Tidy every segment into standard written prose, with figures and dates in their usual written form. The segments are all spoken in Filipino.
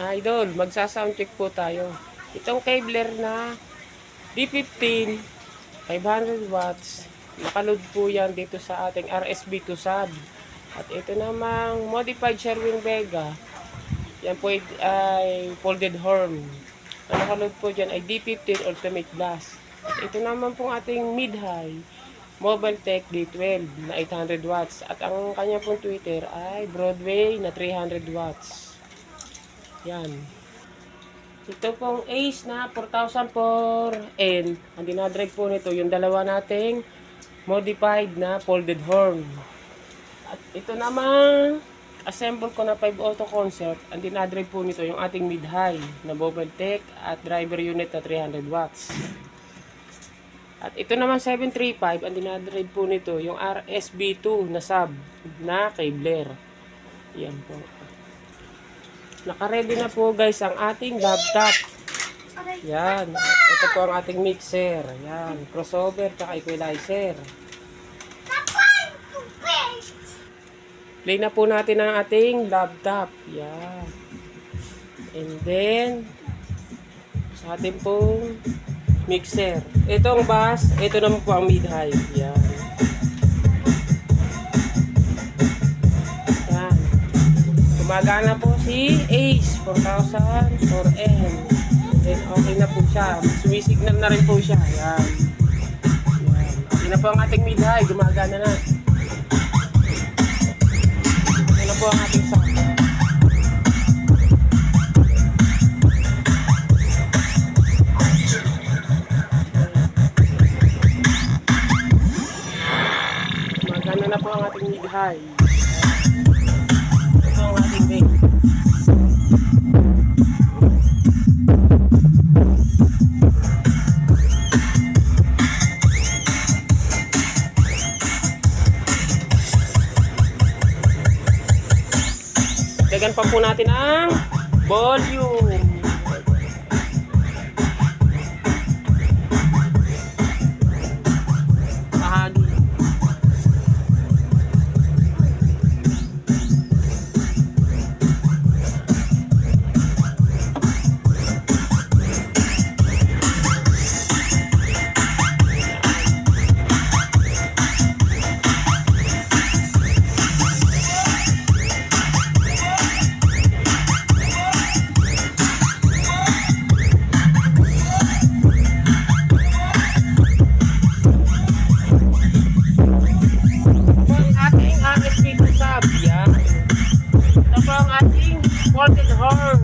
Idol, magsa-sound check po tayo. Itong Kevlar na D15 500 watts. Nakaload po yan dito sa ating RSB2 sub. At ito namang modified Sherwin Vega. Yan po ay folded horn. Ang nakaload po dyan ay D15 Ultimate Blast. At ito naman pong ating mid-high Mobile Tech D12 na 800 watts. At ang kanya pong tweeter ay Broadway na 300 watts. Yan. Ito pong Ace na 4004N. Ang dinadrive po nito yung dalawa nating modified na folded horn. At ito namang assemble ko na 5 auto concert. Ang dinadrive po nito yung ating mid-high na Mobile Tech at driver unit na 300 watts. At ito naman 735, ang dinadrive po nito yung RSB2 na sub na Kevlar. Yan po. Naka-ready na po guys ang ating laptop. Yan. Ito po ang ating mixer. Yan. Crossover at equalizer. Play na po natin ang ating laptop. Yan. And then, sa ating pong mixer. Itong bass, ito naman po ang mid-high. Yan. Yan. Gumagana po si Ace 4004N. Then okay na po siya. Sumisignal na rin po siya. Yan. Yan. Okay na po ang ating mid-high. Gumagana na. Okay na po ang ating sound. Gumagana na po ang ating mid-high. Ito ang ating bass. Dagan pa po natin ang volume. Bahagi. Folded horn.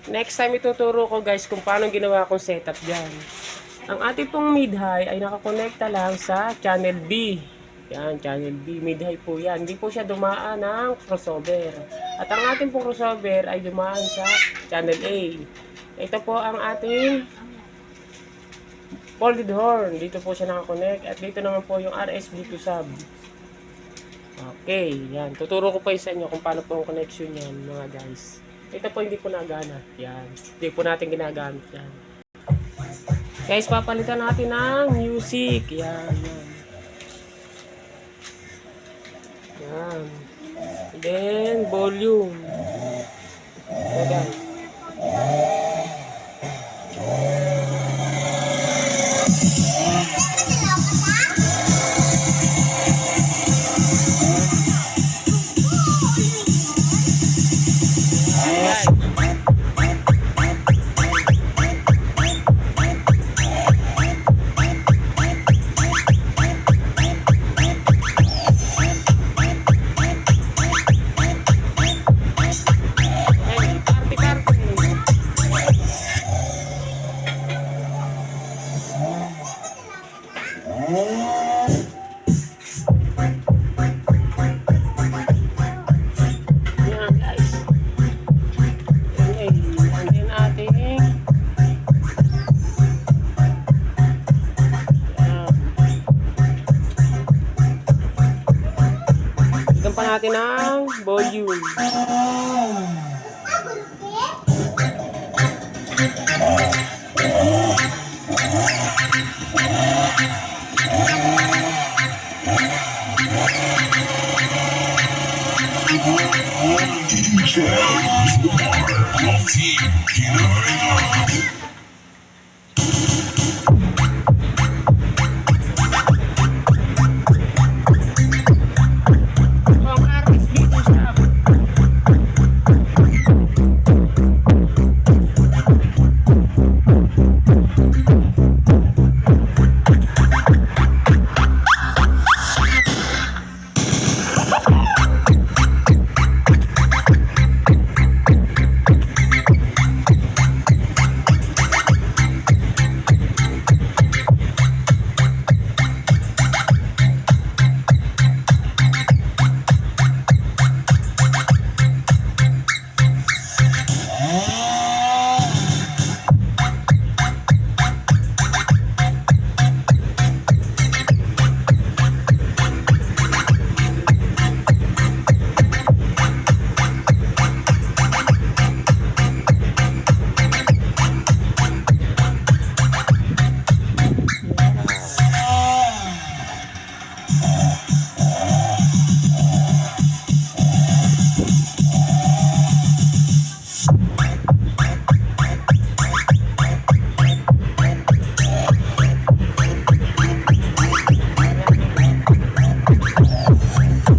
Next time ituturo ko guys kung paano ginawa kong setup dyan. Ang ating pong mid-high ay nakakonekta lang sa channel B. Yan, channel B, mid-high po yan. Hindi po siya dumaan ng crossover. At ang ating pong crossover ay dumaan sa channel A. Ito po ang ating folded horn. Dito po siya nakakonect. At dito naman po yung RSB2 sub. Okay, yan. Tuturo ko pa sa inyo kung paano po ang connection yan, mga guys. Ito po hindi po nagana. Yan. Hindi po natin ginagamit yan. Guys, papalitan natin ng music. Yan, yan. Yan. Then, volume. So, guys. natin ang volume. Ang RSB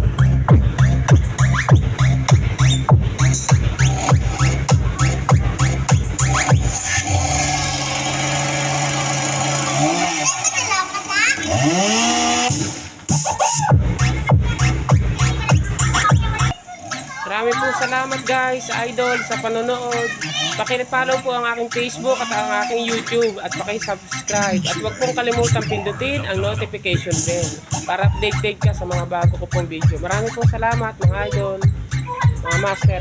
to sa Maraming po salamat guys sa idol sa panonood. Paki-follow po ang aking Facebook at ang aking YouTube at paki-subscribe. At huwag pong kalimutang pindutin ang notification bell para updated ka sa mga bago ko pong video. Maraming po salamat mga idol, mga master.